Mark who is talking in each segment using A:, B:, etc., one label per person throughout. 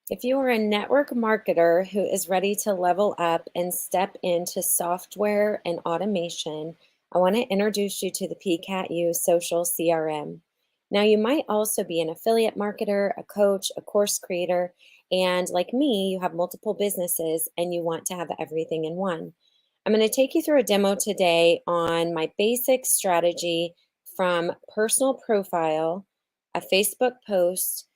A: If you are a network marketer who is ready to level up and step into software and automation, I want to introduce you to the PCATU Social CRM. Now, you might also be an affiliate marketer, a coach, a course creator, and like me, you have multiple businesses and you want to have everything in one. I'm going to take you through a demo today on my basic strategy from personal profile, a Facebook post,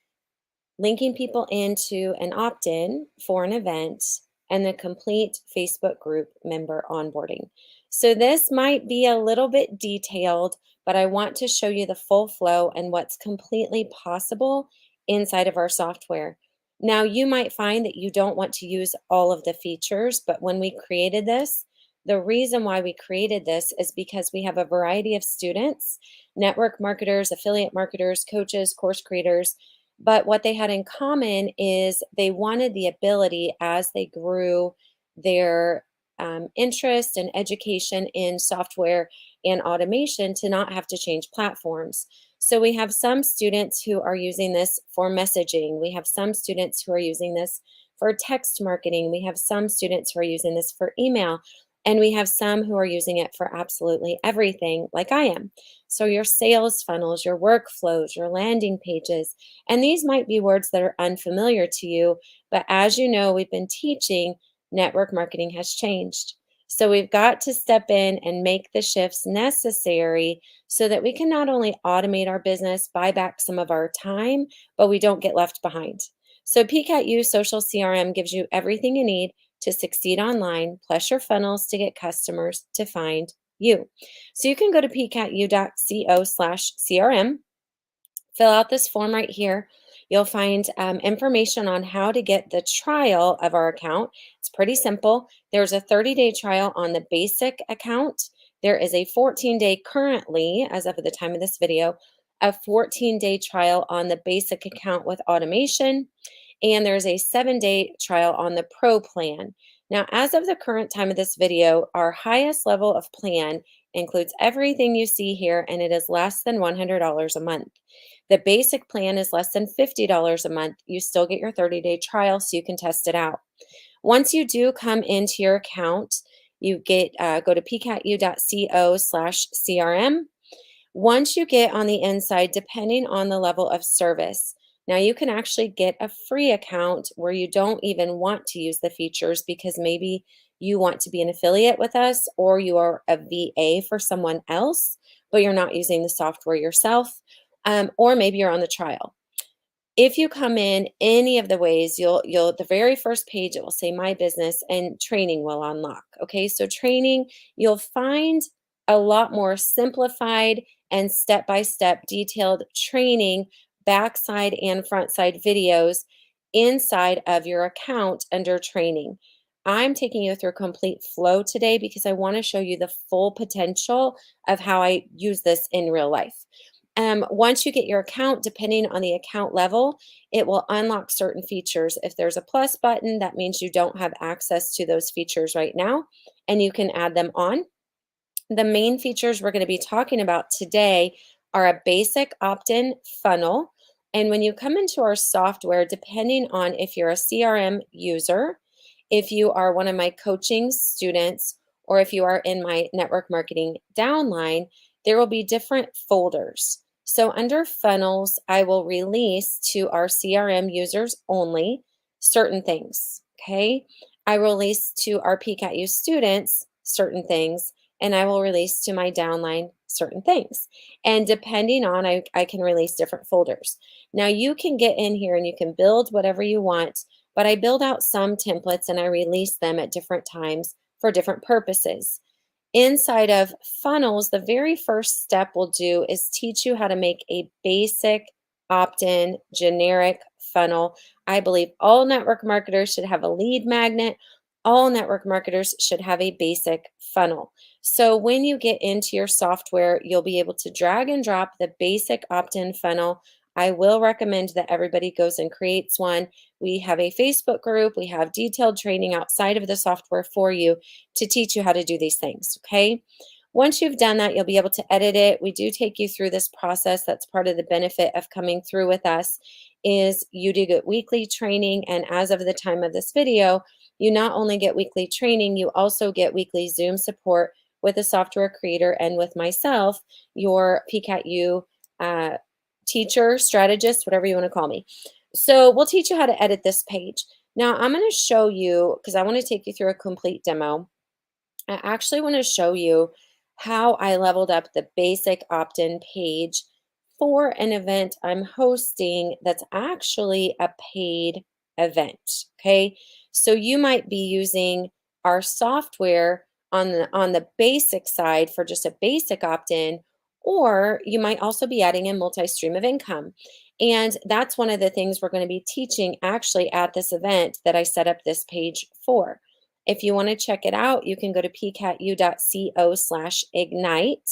A: linking people into an opt in for an event, and the complete Facebook group member onboarding. So, this might be a little bit detailed, but I want to show you the full flow and what's completely possible inside of our software. Now, you might find that you don't want to use all of the features, but when we created this, the reason why we created this is because we have a variety of students, network marketers, affiliate marketers, coaches, course creators, but what they had in common is they wanted the ability as they grew their interest and education in software and automation to not have to change platforms. So we have some students who are using this for messaging. We have some students who are using this for text marketing. We have some students who are using this for email. And we have some who are using it for absolutely everything, like I am. So your sales funnels, your workflows, your landing pages, and these might be words that are unfamiliar to you, but as you know, we've been teaching network marketing has changed. So we've got to step in and make the shifts necessary so that we can not only automate our business, buy back some of our time, but we don't get left behind. So PCATU Social CRM gives you everything you need to succeed online, plus your funnels to get customers to find you. So you can go to pcatu.co/CRM. Fill out this form right here. You'll find information on how to get the trial of our account. It's pretty simple. There's a 30-day trial on the basic account. There is a 14-day currently, as of the time of this video, a 14-day trial on the basic account with automation. And there's a 7-day trial on the pro plan. Now, as of the current time of this video, our highest level of plan includes everything you see here, and it is less than $100 a month. The basic plan is less than $50 a month. You still get your 30-day trial so you can test it out. Once you do come into your account, you get go to pcatu.co/CRM. Once you get on the inside, depending on the level of service, now you can actually get a free account where you don't even want to use the features because maybe you want to be an affiliate with us or you are a VA for someone else, but you're not using the software yourself, or maybe you're on the trial. If you come in any of the ways, you'll the very first page it will say my business and training will unlock. Okay, so training, you'll find a lot more simplified and step-by-step detailed training, backside and front side videos inside of your account under training. I'm taking you through complete flow today because I want to show you the full potential of how I use this in real life. Once you get your account, depending on the account level, it will unlock certain features. If there's a plus button, that means you don't have access to those features right now, and you can add them on. The main features we're going to be talking about today are a basic opt-in funnel. And when you come into our software, depending on if you're a CRM user, if you are one of my coaching students, or if you are in my network marketing downline, there will be different folders. So under funnels, I will release to our CRM users only certain things. Okay. I release to our PCATU students certain things, and I will release to my downline certain things. And depending on, I can release different folders. Now you can get in here and you can build whatever you want, but I build out some templates and I release them at different times for different purposes. Inside of funnels, the very first step we'll do is teach you how to make a basic opt-in generic funnel. I believe all network marketers should have a lead magnet. All network marketers should have a basic funnel. So when you get into your software, you'll be able to drag and drop the basic opt-in funnel. I will recommend that everybody goes and creates one. We have a Facebook group. We have detailed training outside of the software for you to teach you how to do these things, okay? Once you've done that, you'll be able to edit it. We do take you through this process. That's part of the benefit of coming through with us is you do get weekly training. And as of the time of this video, you not only get weekly training, you also get weekly Zoom support with a software creator and with myself, your PCAT-U uh, teacher, strategist, whatever you want to call me. So we'll teach you how to edit this page. Now I'm going to show you, because I want to take you through a complete demo. I actually want to show you how I leveled up the basic opt-in page for an event I'm hosting that's actually a paid event. Okay. So you might be using our software on the basic side for just a basic opt-in, or you might also be adding in multi-stream of income. And that's one of the things we're going to be teaching actually at this event that I set up this page for. If you want to check it out, you can go to pcatu.co/ignite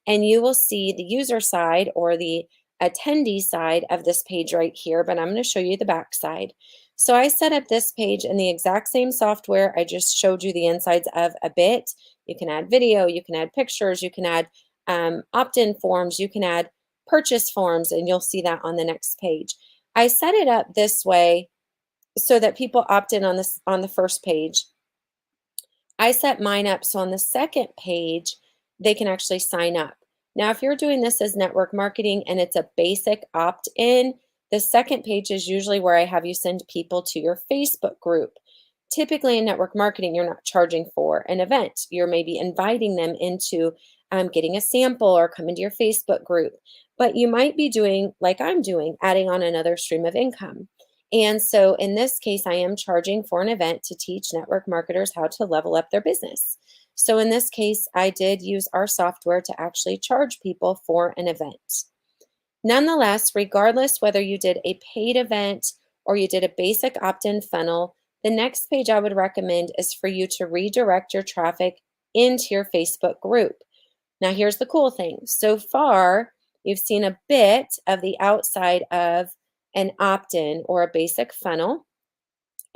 A: and you will see the user side or the attendee side of this page right here, but I'm going to show you the back side. So I set up this page in the exact same software I just showed you the insides of a bit. You can add video, you can add pictures, you can add opt-in forms, you can add purchase forms, and you'll see that on the next page. I set it up this way so that people opt in on the first page. I set mine up so on the second page, they can actually sign up. Now, if you're doing this as network marketing and it's a basic opt-in, the second page is usually where I have you send people to your Facebook group. Typically in network marketing, you're not charging for an event. You're maybe inviting them into getting a sample or coming to your Facebook group. But you might be doing like I'm doing, adding on another stream of income. And so in this case, I am charging for an event to teach network marketers how to level up their business. So in this case, I did use our software to actually charge people for an event. Nonetheless, regardless whether you did a paid event or you did a basic opt-in funnel, the next page I would recommend is for you to redirect your traffic into your Facebook group. Now, here's the cool thing. So far, you've seen a bit of the outside of an opt-in or a basic funnel,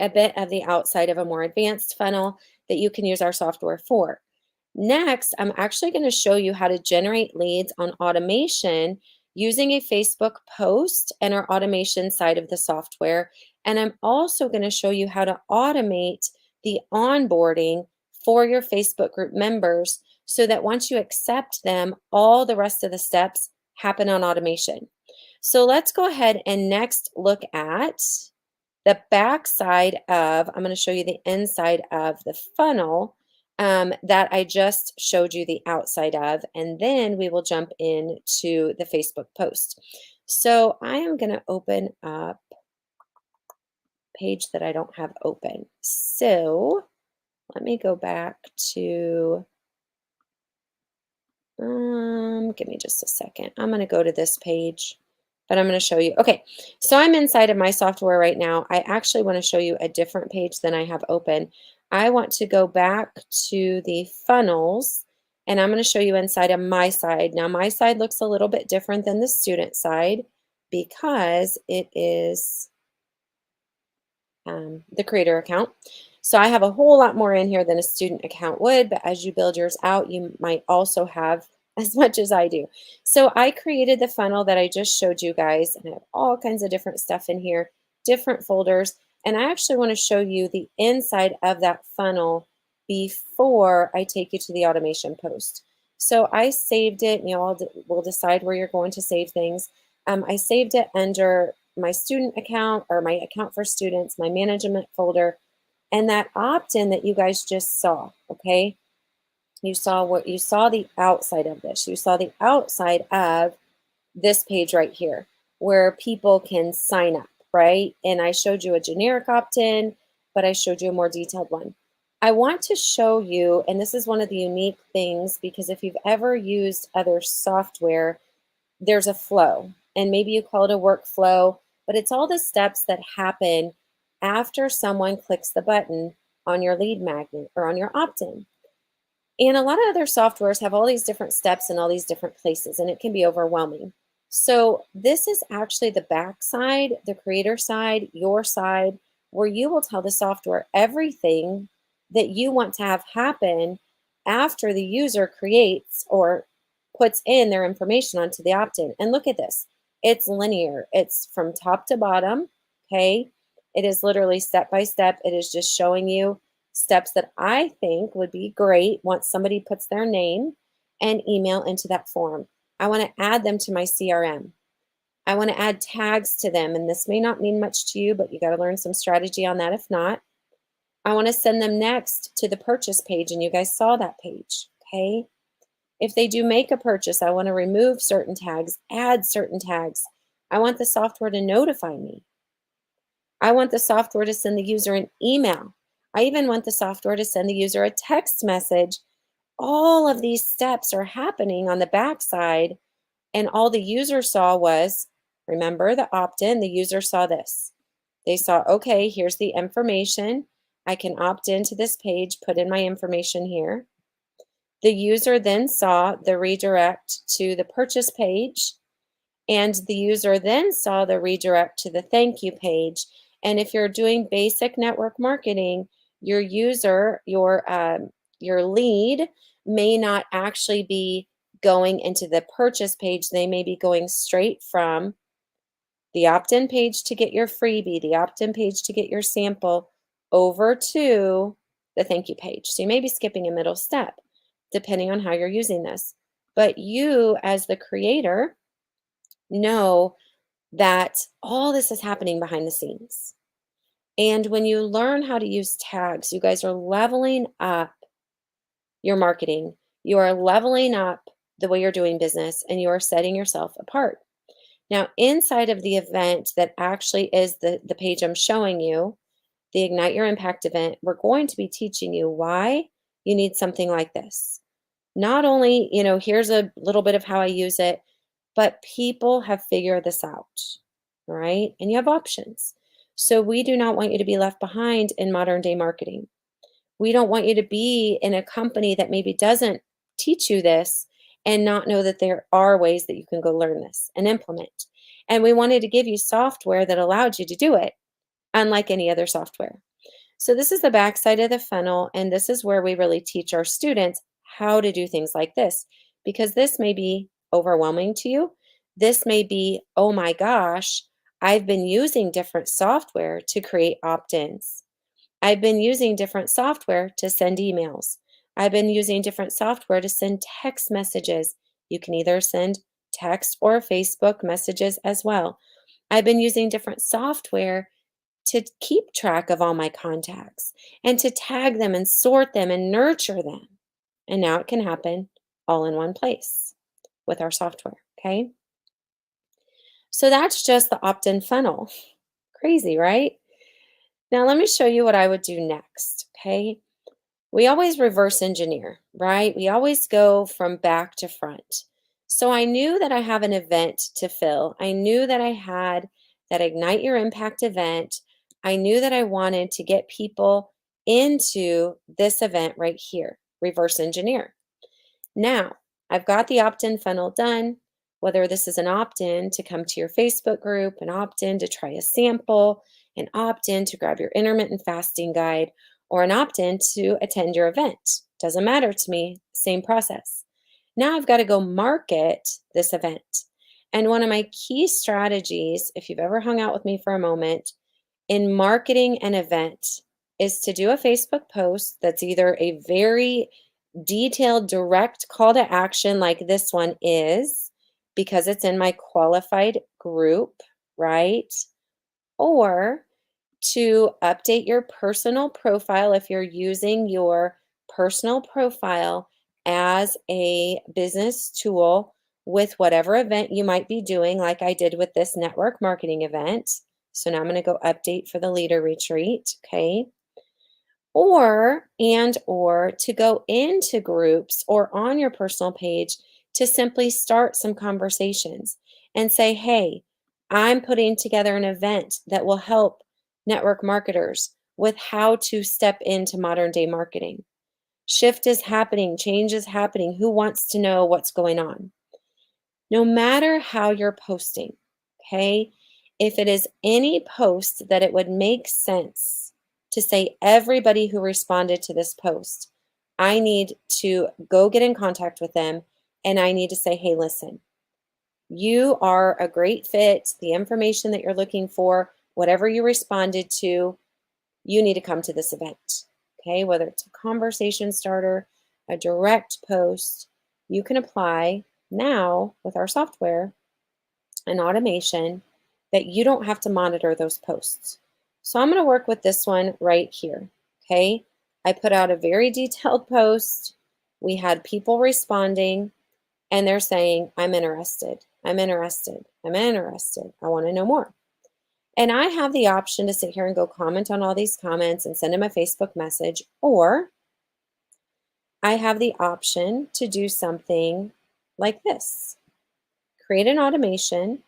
A: a bit of the outside of a more advanced funnel that you can use our software for. Next, I'm actually going to show you how to generate leads on automation using a Facebook post and our automation side of the software. And I'm also going to show you how to automate the onboarding for your Facebook group members so that once you accept them, all the rest of the steps happen on automation. So let's go ahead and next look at the back side of, I'm going to show you the inside of the funnel that I just showed you the outside of, and then we will jump into the Facebook post. So I am going to open up a page that I don't have open. So let me go back to, give me just a second. I'm going to go to this page, but I'm going to show you. Okay, so I'm inside of my software right now. I actually want to show you a different page than I have open. I want to go back to the funnels, and I'm going to show you inside of my side. Now, my side looks a little bit different than the student side because it is the creator account. So I have a whole lot more in here than a student account would, but as you build yours out, you might also have as much as I do. So I created the funnel that I just showed you guys, and I have all kinds of different stuff in here, different folders, and I actually want to show you the inside of that funnel before I take you to the automation post. So I saved it, and you all will decide where you're going to save things. I saved it under my student account or my account for students, my management folder, and that opt-in that you guys just saw, okay? You saw the outside of this. You saw the outside of this page right here where people can sign up, right? And I showed you a generic opt-in, but I showed you a more detailed one. I want to show you, and this is one of the unique things, because if you've ever used other software, there's a flow, and maybe you call it a workflow, but it's all the steps that happen after someone clicks the button on your lead magnet or on your opt-in. And a lot of other softwares have all these different steps in all these different places, and it can be overwhelming. So this is actually the back side, the creator side, your side, where you will tell the software everything that you want to have happen after the user creates or puts in their information onto the opt-in. And look at this. It's linear. It's from top to bottom, okay? It is literally step by step. It is just showing you steps that I think would be great once somebody puts their name and email into that form. I want to add them to my CRM. I want to add tags to them, and this may not mean much to you, but you got to learn some strategy on that if not. I want to send them next to the purchase page, and you guys saw that page, okay? If they do make a purchase, I want to remove certain tags, add certain tags. I want the software to notify me. I want the software to send the user an email. I even want the software to send the user a text message. All of these steps are happening on the backside, and all the user saw was, remember the opt-in, the user saw this. They saw, okay, here's the information. I can opt into this page, put in my information here. The user then saw the redirect to the purchase page, and the user then saw the redirect to the thank you page. And if you're doing basic network marketing, your user, your lead may not actually be going into the purchase page. They may be going straight from the opt-in page to get your freebie, the opt-in page to get your sample, over to the thank you page. So you may be skipping a middle step depending on how you're using this. But you, as the creator, know that all this is happening behind the scenes. And when you learn how to use tags, you guys are leveling up your marketing. You are leveling up the way you're doing business, and you are setting yourself apart. Now, inside of the event that actually is the page I'm showing you, the Ignite Your Impact event, we're going to be teaching you why you need something like this. Not only, here's a little bit of how I use it, but people have figured this out, right? And you have options. So we do not want you to be left behind in modern day marketing. We don't want you to be in a company that maybe doesn't teach you this and not know that there are ways that you can go learn this and implement. And we wanted to give you software that allowed you to do it, unlike any other software. So this is the backside of the funnel, and this is where we really teach our students how to do things like this, because this may be overwhelming to you. This may be, oh my gosh, I've been using different software to create opt-ins. I've been using different software to send emails. I've been using different software to send text messages. You can either send text or Facebook messages as well. I've been using different software to keep track of all my contacts and to tag them and sort them and nurture them. And now it can happen all in one place with our software, okay? So that's just the opt-in funnel. Crazy, right? Now let me show you what I would do next, okay? We always reverse engineer, right? We always go from back to front. So I knew that I have an event to fill. I knew that I had that Ignite Your Impact event. I knew that I wanted to get people into this event right here, reverse engineer. Now, I've got the opt-in funnel done, whether this is an opt-in to come to your Facebook group, an opt-in to try a sample, an opt-in to grab your intermittent fasting guide, or an opt-in to attend your event. Doesn't matter to me, same process. Now I've got to go market this event. And one of my key strategies, if you've ever hung out with me for a moment, in marketing an event is to do a Facebook post that's either a very detailed, direct call to action like this one is, because it's in my qualified group, right? Or to update your personal profile if you're using your personal profile as a business tool with whatever event you might be doing, like I did with this network marketing event. So now I'm going to go update for the leader retreat, okay? Or to go into groups or on your personal page to simply start some conversations and say, hey, I'm putting together an event that will help network marketers with how to step into modern day marketing. Shift is happening, change is happening. Who wants to know what's going on? No matter how you're posting, okay? If it is any post that it would make sense to say everybody who responded to this post I need to go get in contact with them and I need to say, hey, listen, you are a great fit. The information that you're looking for, whatever you responded to, you need to come to this event. Okay, whether it's a conversation starter, a direct post, you can apply now with our software and automation that you don't have to monitor those posts. So I'm going to work with this one right here. Okay, I put out a very detailed post. We had people responding and they're saying, I'm interested, I'm interested, I'm interested, I want to know more. And I have the option to sit here and go comment on all these comments and send them a Facebook message, or I have the option to do something like this, create an automation.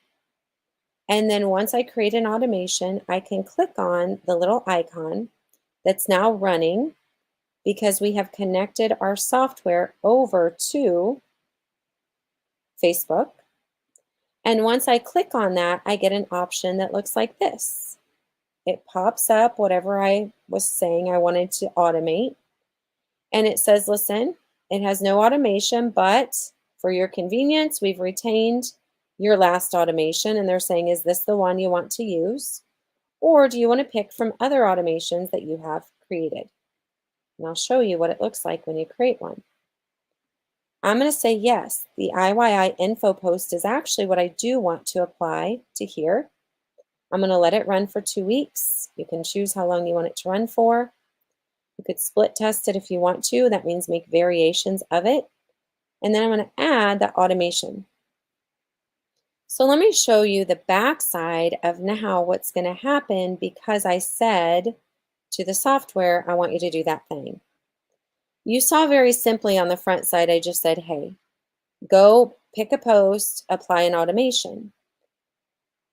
A: And then once I create an automation, I can click on the little icon that's now running because we have connected our software over to Facebook. And once I click on that, I get an option that looks like this. It pops up whatever I was saying I wanted to automate. And it says, listen, it has no automation, but for your convenience, we've retained your last automation. And they're saying, is this the one you want to use? Or do you want to pick from other automations that you have created? And I'll show you what it looks like when you create one. I'm going to say yes. The IYI info post is actually what I do want to apply to here. I'm going to let it run for 2 weeks. You can choose how long you want it to run for. You could split test it if you want to. That means make variations of it. And then I'm going to add the automation. So let me show you the backside of now what's going to happen because I said to the software, I want you to do that thing. You saw very simply on the front side, I just said, hey, go pick a post, apply an automation.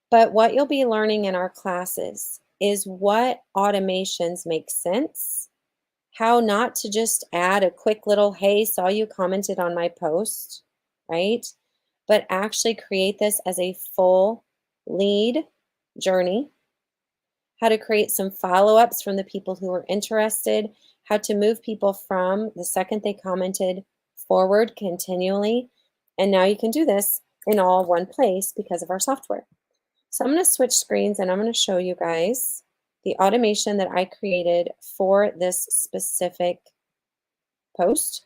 A: But what you'll be learning in our classes is what automations make sense, how not to just add a quick little, hey, saw you commented on my post, right? But actually create this as a full lead journey, how to create some follow-ups from the people who are interested, how to move people from the second they commented forward continually. And now you can do this in all one place because of our software. So I'm going to switch screens and I'm going to show you guys the automation that I created for this specific post.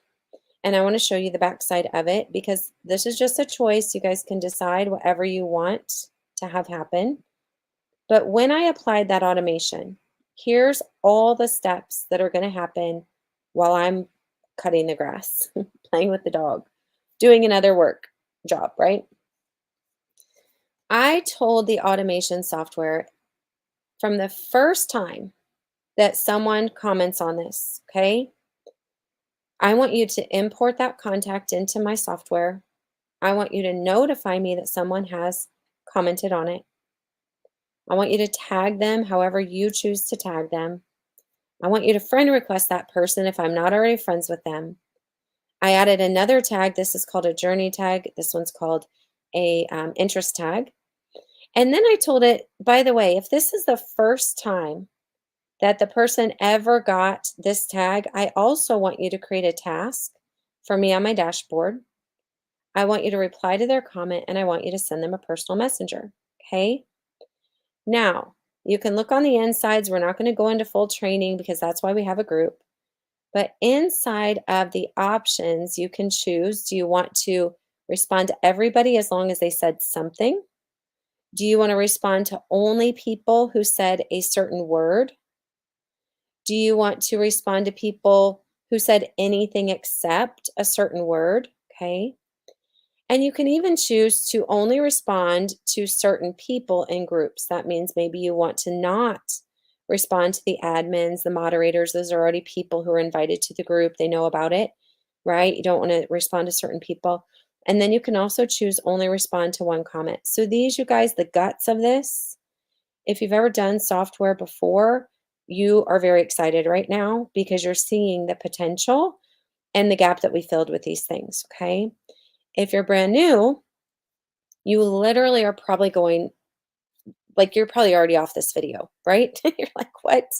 A: And I want to show you the backside of it because this is just a choice. You guys can decide whatever you want to have happen. But when I applied that automation, here's all the steps that are going to happen while I'm cutting the grass, playing with the dog, doing another work job, right? I told the automation software from the first time that someone comments on this, okay? I want you to import that contact into my software. I want you to notify me that someone has commented on it. I want you to tag them however you choose to tag them. I want you to friend request that person if I'm not already friends with them. I added another tag. This is called a journey tag. This one's called a interest tag. And then I told it, by the way, if this is the first time that the person ever got this tag, I also want you to create a task for me on my dashboard. I want you to reply to their comment and I want you to send them a personal messenger. Okay. Now, you can look on the insides. We're not going to go into full training because that's why we have a group. But inside of the options, you can choose, do you want to respond to everybody as long as they said something? Do you want to respond to only people who said a certain word? Do you want to respond to people who said anything except a certain word? Okay. And you can even choose to only respond to certain people in groups. That means maybe you want to not respond to the admins, the moderators. Those are already people who are invited to the group. They know about it, right? You don't want to respond to certain people. And then you can also choose only respond to one comment. So these, you guys, the guts of this, if you've ever done software before, you are very excited right now because you're seeing the potential and the gap that we filled with these things, okay? If you're brand new, you literally are probably going, like you're probably already off this video, right? You're like, what?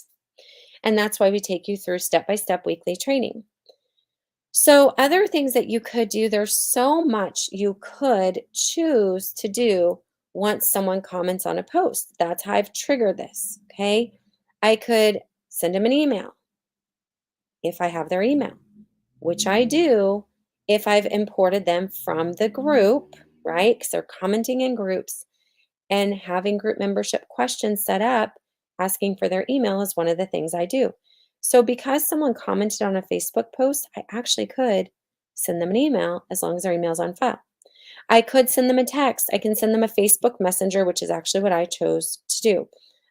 A: And that's why we take you through step-by-step weekly training. So, other things that you could do, there's so much you could choose to do once someone comments on a post. That's how I've triggered this. Okay. I could send them an email if I have their email, which I do if I've imported them from the group, right? Because they're commenting in groups, and having group membership questions set up, asking for their email is one of the things I do. So, because someone commented on a Facebook post, I actually could send them an email as long as their email's on file. I could send them a text. I can send them a Facebook Messenger, which is actually what I chose to do.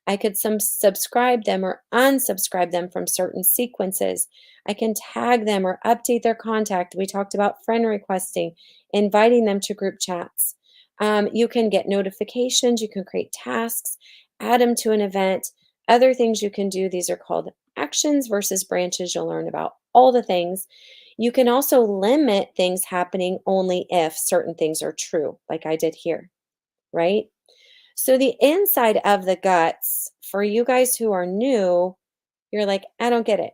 A: I could subscribe them or unsubscribe them from certain sequences. I can tag them or update their contact. We talked about friend requesting, inviting them to group chats. You can get notifications. You can create tasks, add them to an event. Other things you can do, these are called actions versus branches. You'll learn about all the things. You can also limit things happening only if certain things are true, like I did here, right? So, the inside of the guts, for you guys who are new, you're like, I don't get it.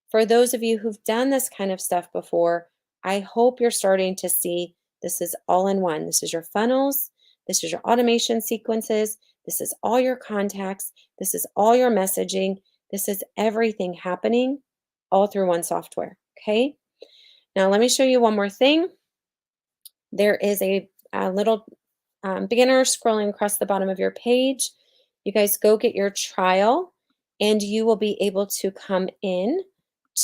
A: For those of you who've done this kind of stuff before, I hope you're starting to see this is all in one. This is your funnels, this is your automation sequences, this is all your contacts, this is all your messaging, this is everything happening all through one software. Okay. Now, let me show you one more thing. There is a little beginner scrolling across the bottom of your page. You guys go get your trial, and you will be able to come in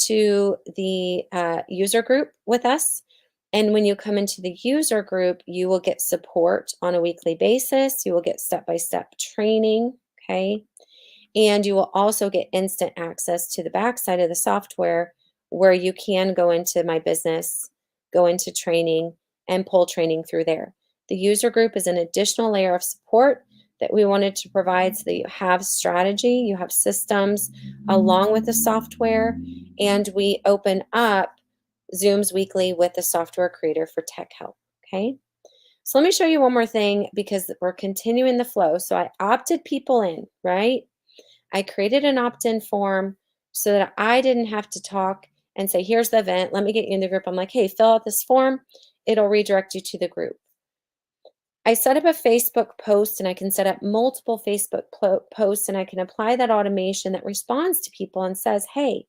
A: to the user group with us. And when you come into the user group, you will get support on a weekly basis. You will get step by step training. Okay. And you will also get instant access to the backside of the software where you can go into my business, go into training, and pull training through there. The user group is an additional layer of support that we wanted to provide so that you have strategy, you have systems along with the software, and we open up Zooms weekly with the software creator for tech help. Okay. So let me show you one more thing because we're continuing the flow. So I opted people in, right? I created an opt-in form so that I didn't have to talk and say, here's the event. Let me get you in the group. I'm like, hey, fill out this form. It'll redirect you to the group. I set up a Facebook post, and I can set up multiple Facebook posts, and I can apply that automation that responds to people and says, hey,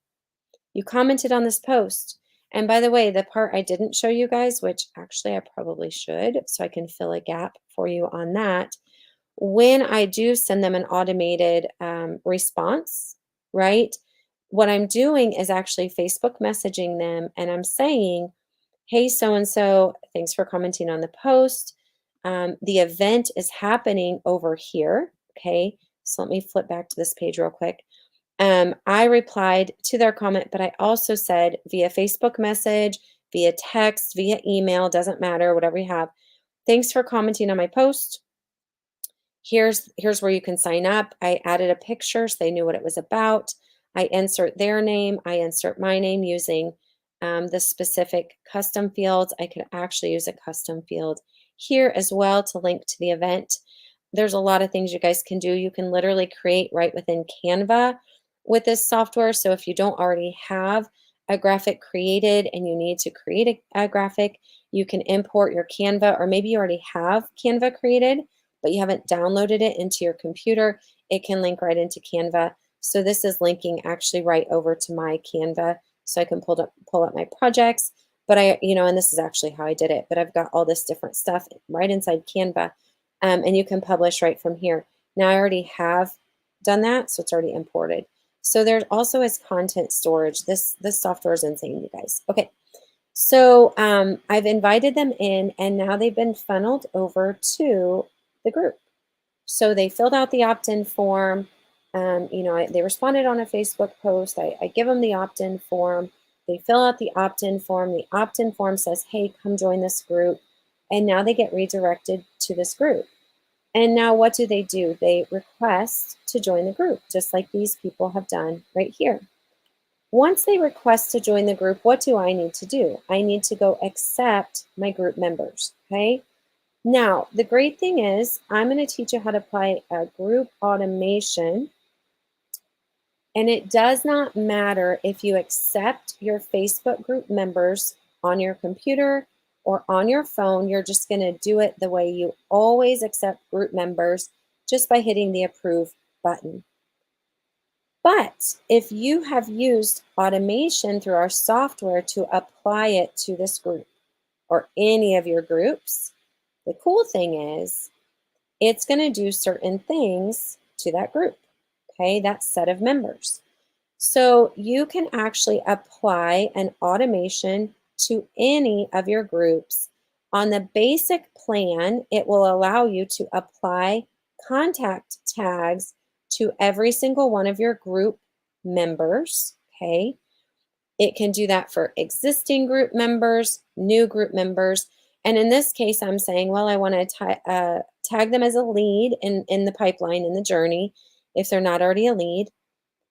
A: you commented on this post. And by the way, the part I didn't show you guys, which actually I probably should, so I can fill a gap for you on that, when I do send them an automated response, right? What I'm doing is actually Facebook messaging them, and I'm saying, hey, so and so, thanks for commenting on the post. The event is happening over here. Okay. So let me flip back to this page real quick. I replied to their comment, but I also said via Facebook message, via text, via email, doesn't matter, whatever you have. Thanks for commenting on my post. Here's where you can sign up. I added a picture so they knew what it was about. I insert their name. I insert my name using the specific custom fields. I could actually use a custom field here as well to link to the event. There's a lot of things you guys can do. You can literally create right within Canva with this software. So if you don't already have a graphic created and you need to create a graphic, you can import your Canva, or maybe you already have Canva created but you haven't downloaded it into your computer, it can link right into Canva. So this is linking actually right over to my Canva, so I can pull up my projects. But and this is actually how I did it. But I've got all this different stuff right inside Canva, and you can publish right from here. Now I already have done that, so it's already imported. So there also is content storage. This software is insane, you guys. Okay. So I've invited them in, and now they've been funneled over to the group. So they filled out the opt-in form. They responded on a Facebook post. I give them the opt-in form. They fill out the opt-in form. The opt-in form says, hey, come join this group. And now they get redirected to this group. And now what do? They request to join the group, just like these people have done right here. Once they request to join the group, what do I need to do? I need to go accept my group members, okay? Now, the great thing is I'm going to teach you how to apply a group automation And it does not matter if you accept your Facebook group members on your computer or on your phone. You're just going to do it the way you always accept group members, just by hitting the approve button. But if you have used automation through our software to apply it to this group or any of your groups, the cool thing is it's going to do certain things to that group, okay, that set of members. So you can actually apply an automation to any of your groups. On the basic plan, it will allow you to apply contact tags to every single one of your group members, okay? It can do that for existing group members, new group members. And in this case, I'm saying, well, I want to tag them as a lead in the pipeline, in the journey, if they're not already a lead.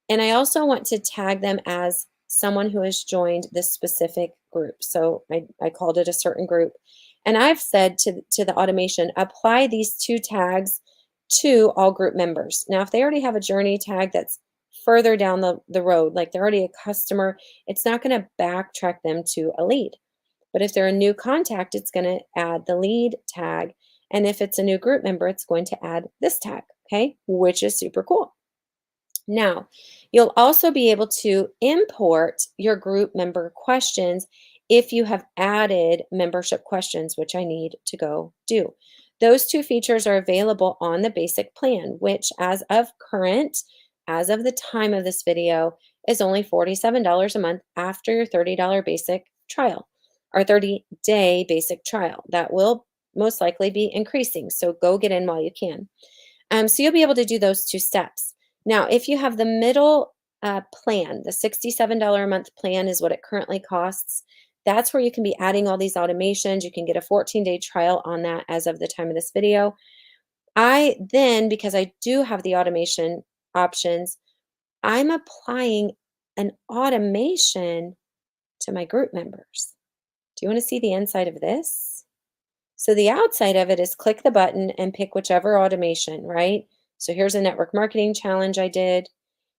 A: And I also want to tag them as someone who has joined this specific group. So I called it a certain group. And I've said to the automation, apply these two tags to all group members. Now, if they already have a journey tag that's further down the road, like they're already a customer, it's not going to backtrack them to a lead. But if they're a new contact, it's going to add the lead tag. And if it's a new group member, it's going to add this tag, okay, which is super cool. Now, you'll also be able to import your group member questions if you have added membership questions, which I need to go do. Those two features are available on the basic plan, which as of the time of this video, is only $47 a month after your $30 basic trial or 30-day basic trial. That will most likely be increasing, so go get in while you can. So you'll be able to do those two steps. Now, if you have the middle plan, the $67 a month plan is what it currently costs. That's where you can be adding all these automations. You can get a 14-day trial on that as of the time of this video. Because I do have the automation options, I'm applying an automation to my group members. Do you want to see the inside of this? So the outside of it is click the button and pick whichever automation, right? So here's a network marketing challenge I did.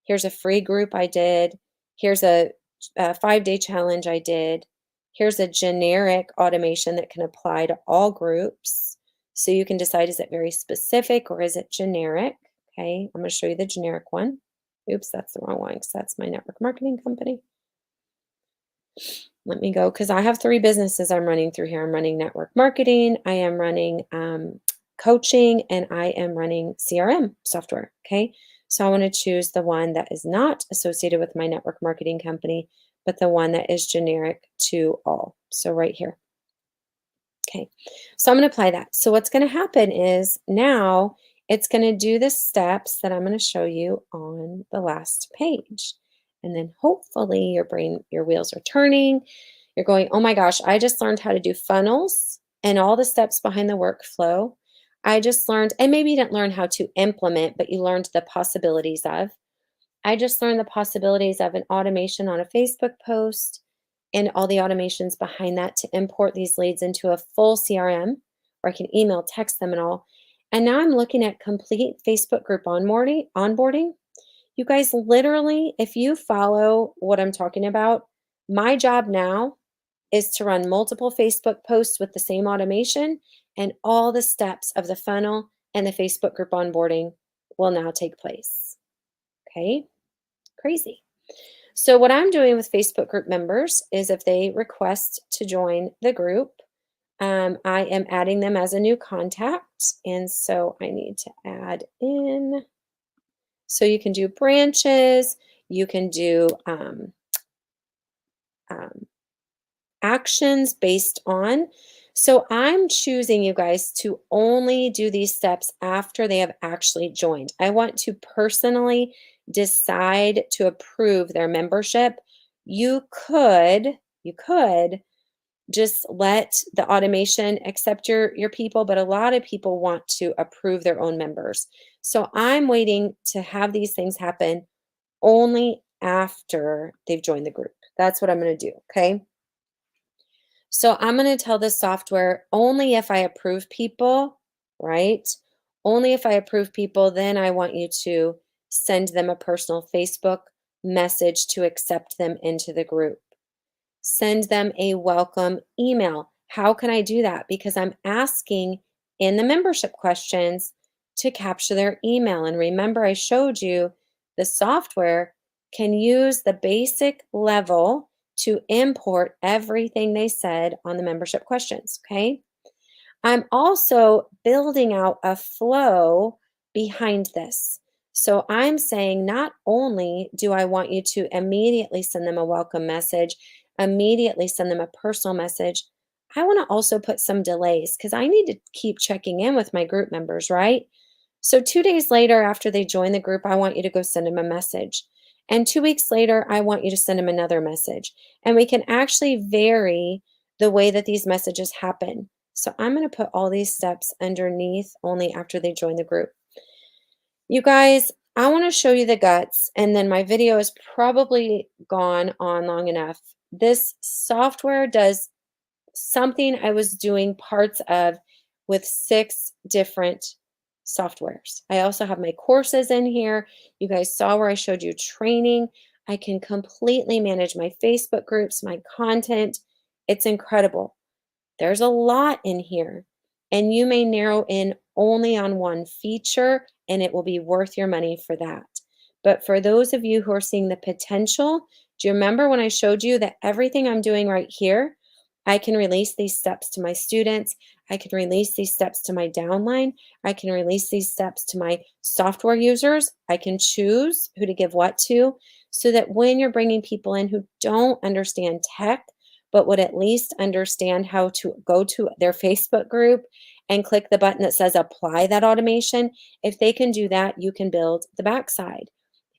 A: Here's a free group I did. Here's a 5-day challenge I did. Here's a generic automation that can apply to all groups. So you can decide, is it very specific or is it generic? Okay, I'm going to show you the generic one. Oops, that's the wrong one because that's my network marketing company. Let me go, because I have 3 businesses I'm running through here. I'm running network marketing, I am running coaching, and I am running CRM software. Okay, so I want to choose the one that is not associated with my network marketing company, but the one that is generic to all. So right here. Okay, so I'm going to apply that. So what's going to happen is now it's going to do the steps that I'm going to show you on the last page. And then hopefully your wheels are turning. You're going, oh my gosh, I just learned how to do funnels and all the steps behind the workflow. I just learned, and maybe you didn't learn how to implement, but you learned the possibilities of. I just learned the possibilities of an automation on a Facebook post and all the automations behind that to import these leads into a full CRM, or I can email, text them and all. And now I'm looking at complete Facebook group onboarding. You guys, literally, if you follow what I'm talking about, my job now is to run multiple Facebook posts with the same automation, and all the steps of the funnel and the Facebook group onboarding will now take place. Okay, crazy. So what I'm doing with Facebook group members is if they request to join the group, I am adding them as a new contact. And so I need to add in. So you can do branches, you can do actions based on. So I'm choosing, you guys, to only do these steps after they have actually joined. I want to personally decide to approve their membership. You could just let the automation accept your people, but a lot of people want to approve their own members. So I'm waiting to have these things happen only after they've joined the group. That's what I'm going to do, okay? So I'm going to tell the software only if I approve people, right? Only if I approve people, then I want you to send them a personal Facebook message to accept them into the group. Send them a welcome email. How can I do that? Because I'm asking in the membership questions to capture their email. And remember, I showed you the software can use the basic level to import everything they said on the membership questions. Okay. I'm also building out a flow behind this. So I'm saying not only do I want you to immediately send them a welcome message, immediately send them a personal message, I want to also put some delays because I need to keep checking in with my group members, right? So 2 days later, after they join the group, I want you to go send them a message. And 2 weeks later, I want you to send them another message. And we can actually vary the way that these messages happen. So I'm going to put all these steps underneath only after they join the group. You guys, I want to show you the guts, and then my video is probably gone on long enough. This software does something I was doing parts of with 6 different softwares. I also have my courses in here. You guys saw where I showed you training. I can completely manage my Facebook groups, my content. It's incredible. There's a lot in here, and you may narrow in only on one feature, and it will be worth your money for that. But for those of you who are seeing the potential, do you remember when I showed you that everything I'm doing right here, I can release these steps to my students. I can release these steps to my downline. I can release these steps to my software users. I can choose who to give what to so that when you're bringing people in who don't understand tech, but would at least understand how to go to their Facebook group and click the button that says apply that automation. If they can do that, you can build the backside.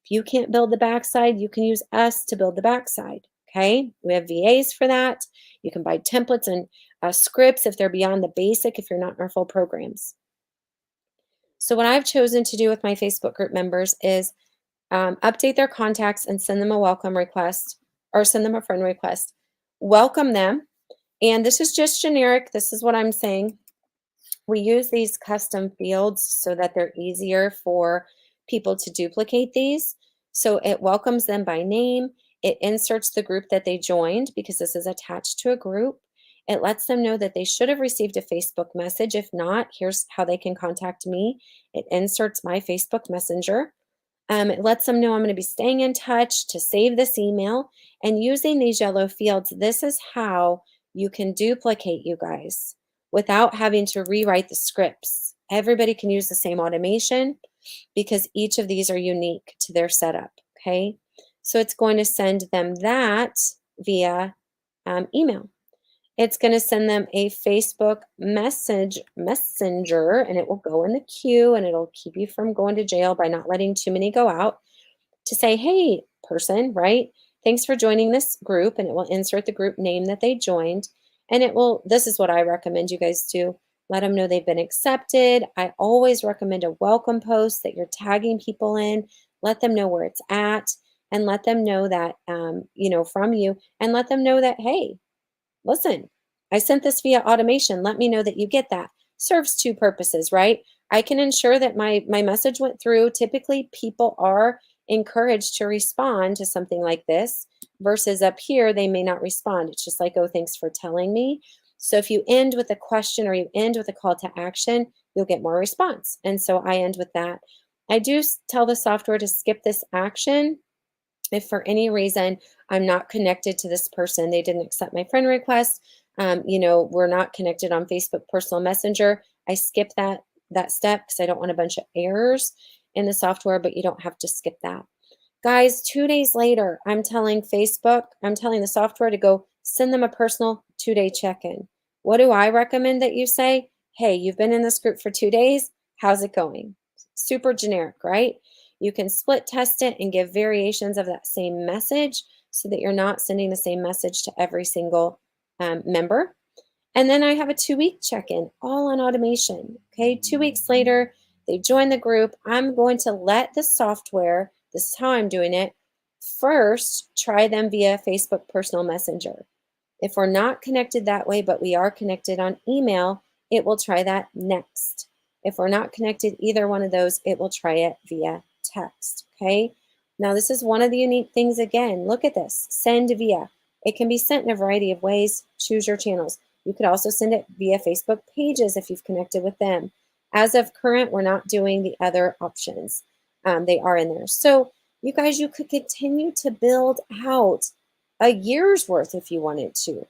A: If you can't build the backside, you can use us to build the backside. Okay, we have VAs for that. You can buy templates and scripts if they're beyond the basic, if you're not in our full programs. So, what I've chosen to do with my Facebook group members is update their contacts and send them a welcome request or send them a friend request. Welcome them. And this is just generic. This is what I'm saying. We use these custom fields so that they're easier for people to duplicate these. So it welcomes them by name. It inserts the group that they joined because this is attached to a group. It lets them know that they should have received a Facebook message. If not, here's how they can contact me. It inserts my Facebook Messenger. It lets them know I'm going to be staying in touch to save this email. And using these yellow fields, this is how you can duplicate, you guys, without having to rewrite the scripts. Everybody can use the same automation because each of these are unique to their setup, okay? So it's going to send them that via email. It's going to send them a Facebook messenger, and it will go in the queue, and it'll keep you from going to jail by not letting too many go out to say, hey, person, right? Thanks for joining this group. And it will insert the group name that they joined. And it will, this is what I recommend you guys do. Let them know they've been accepted. I always recommend a welcome post that you're tagging people in. Let them know where it's at and let them know that, from you, and let them know that, hey, listen, I sent this via automation. Let me know that you get that. Serves two purposes, right? I can ensure that my message went through. Typically, people are encouraged to respond to something like this versus up here, they may not respond. It's just like, oh, thanks for telling me. So if you end with a question or you end with a call to action, you'll get more response. And so I end with that. I do tell the software to skip this action if for any reason I'm not connected to this person, they didn't accept my friend request, we're not connected on Facebook personal messenger, I skip that step because I don't want a bunch of errors in the software, but you don't have to skip that. Guys, 2 days later, I'm telling the software to go send them a personal 2-day check-in. What do I recommend that you say? Hey, you've been in this group for 2 days. How's it going? Super generic, right? You can split test it and give variations of that same message so that you're not sending the same message to every single member. And then I have a 2-week check-in, all on automation. Okay, 2 weeks later, they join the group. I'm going to let the software, this is how I'm doing it, first try them via Facebook personal messenger. If we're not connected that way, but we are connected on email, it will try that next. If we're not connected either one of those, it will try it via text. Okay. Now, this is one of the unique things again. Look at this. Send via. It can be sent in a variety of ways. Choose your channels. You could also send it via Facebook pages if you've connected with them. As of current, we're not doing the other options. They are in there. So, you guys, you could continue to build out a year's worth if you wanted to.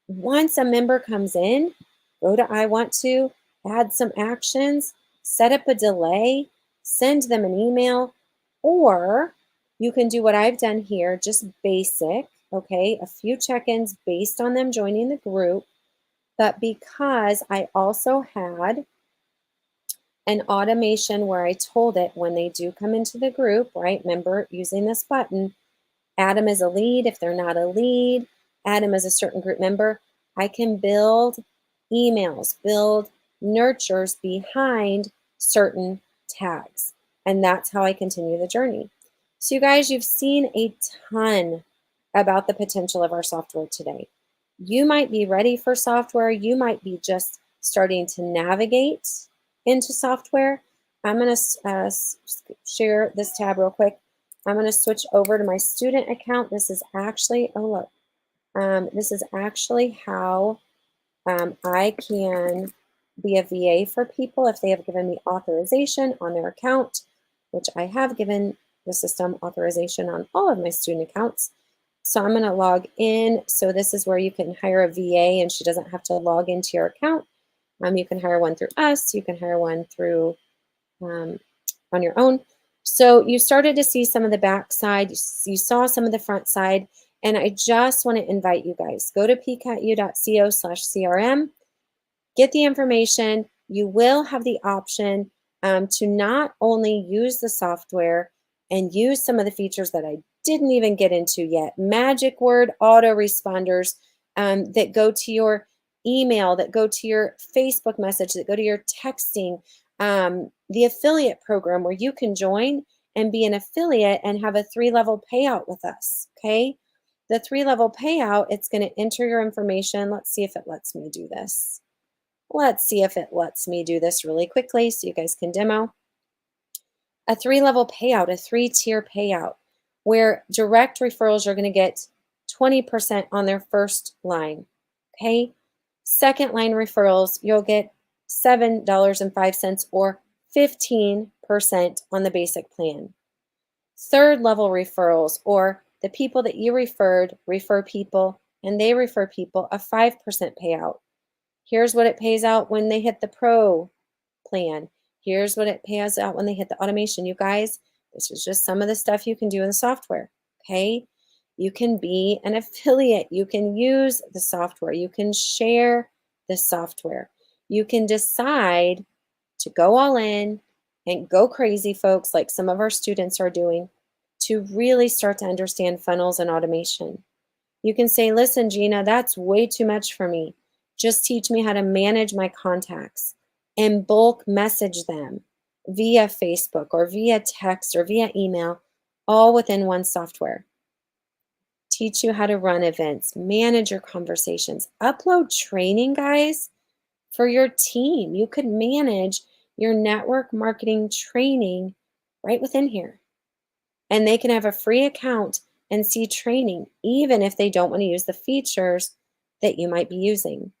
A: Once a member comes in, go to I want to, add some actions, set up a delay, send them an email, or you can do what I've done here, just basic, okay, a few check-ins based on them joining the group. But because I also had an automation where I told it when they do come into the group, right, remember using this button, add them as a lead. If they're not a lead, add them as a certain group member. I can build emails, build nurtures behind certain tags. And that's how I continue the journey. So you guys, you've seen a ton about the potential of our software today. You might be ready for software. You might be just starting to navigate into software. I'm going to share this tab real quick. I'm going to switch over to my student account. This is actually, oh look, this is actually how I can be a VA for people if they have given me authorization on their account, which I have given the system authorization on all of my student accounts. So I'm going to log in. So this is where you can hire a VA and she doesn't have to log into your account. You can hire one through us. You can hire one through on your own. So you started to see some of the back side. You saw some of the front side. And I just want to invite you guys, go to pcatu.co/CRM, get the information. You will have the option to not only use the software and use some of the features that I didn't even get into yet, magic word autoresponders that go to your email, that go to your Facebook message, that go to your texting, the affiliate program where you can join and be an affiliate and have a 3-level payout with us, okay? The 3-level payout, it's going to enter your information. Let's see if it lets me do this. Let's see if it lets me do this really quickly so you guys can demo. A 3-level payout, a 3-tier payout, where direct referrals are going to get 20% on their first line, okay? Second line referrals, you'll get $7.05 or 15% on the basic plan. Third level referrals, or the people that you referred refer people and they refer people, a 5% payout. Here's what it pays out when they hit the pro plan. Here's what it pays out when they hit the automation. You guys, this is just some of the stuff you can do in the software, okay? You can be an affiliate. You can use the software. You can share the software. You can decide to go all in and go crazy, folks, like some of our students are doing, to really start to understand funnels and automation. You can say, listen, Gina, that's way too much for me. Just teach me how to manage my contacts and bulk message them via Facebook or via text or via email, all within one software. Teach you how to run events, manage your conversations, upload training, guys, for your team. You could manage your network marketing training right within here. And they can have a free account and see training, even if they don't want to use the features that you might be using.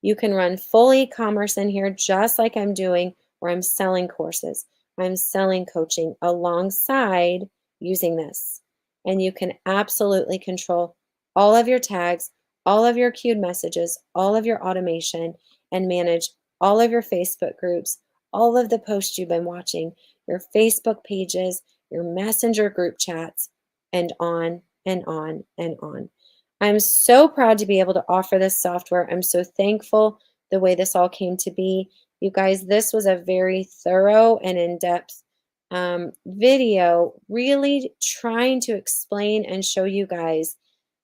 A: You can run full e-commerce in here, just like I'm doing, where I'm selling courses. I'm selling coaching alongside using this. And you can absolutely control all of your tags, all of your queued messages, all of your automation, and manage all of your Facebook groups, all of the posts you've been watching, your Facebook pages, your messenger group chats, and on and on and on. I'm so proud to be able to offer this software. I'm so thankful the way this all came to be. You guys, this was a very thorough and in-depth video, really trying to explain and show you guys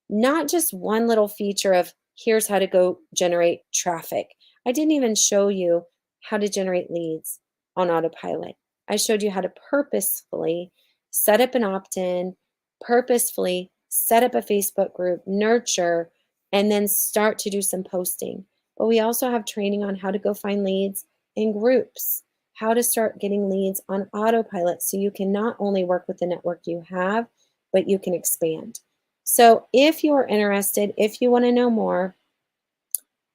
A: not just one little feature of here's how to go generate traffic. I didn't even show you how to generate leads on autopilot. I showed you how to purposefully set up an opt-in, purposefully set up a Facebook group, nurture, and then start to do some posting. But we also have training on how to go find leads in groups, how to start getting leads on autopilot so you can not only work with the network you have, but you can expand. So if you're interested, if you want to know more,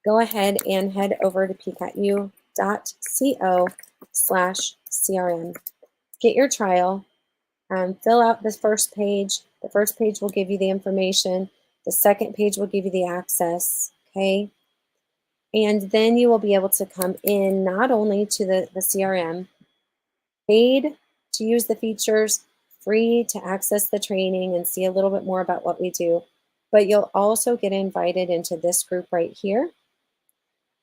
A: go ahead and head over to pcatu.co/CRM. Get your trial, fill out the first page. The first page will give you the information. The second page will give you the access, okay? And then you will be able to come in not only to the CRM, paid to use the features, free to access the training and see a little bit more about what we do, but you'll also get invited into this group right here,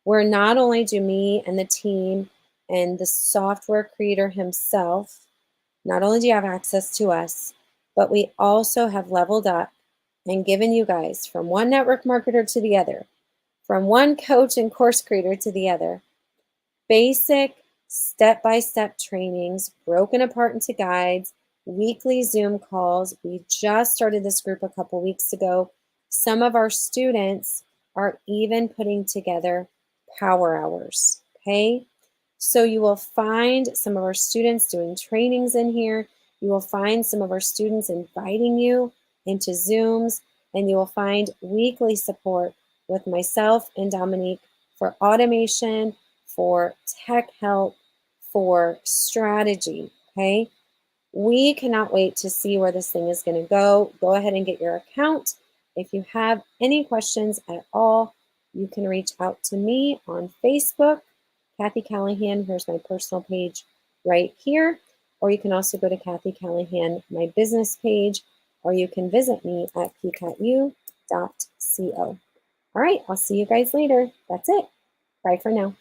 A: where not only do me and the team and the software creator himself, not only do you have access to us, but we also have leveled up and given you guys from one network marketer to the other, from one coach and course creator to the other, basic step-by-step trainings broken apart into guides, weekly Zoom calls. We just started this group a couple weeks ago. Some of our students are even putting together power hours, okay? So you will find some of our students doing trainings in here. You will find some of our students inviting you into Zooms, and you will find weekly support with myself and Dominique for automation, for tech help, for strategy, okay? We cannot wait to see where this thing is going to go. Go ahead and get your account. If you have any questions at all, you can reach out to me on Facebook, Kathy Callahan. Here's my personal page right here. Or you can also go to Kathy Callahan, my business page, or you can visit me at pcatu.co. All right, I'll see you guys later. That's it. Bye for now.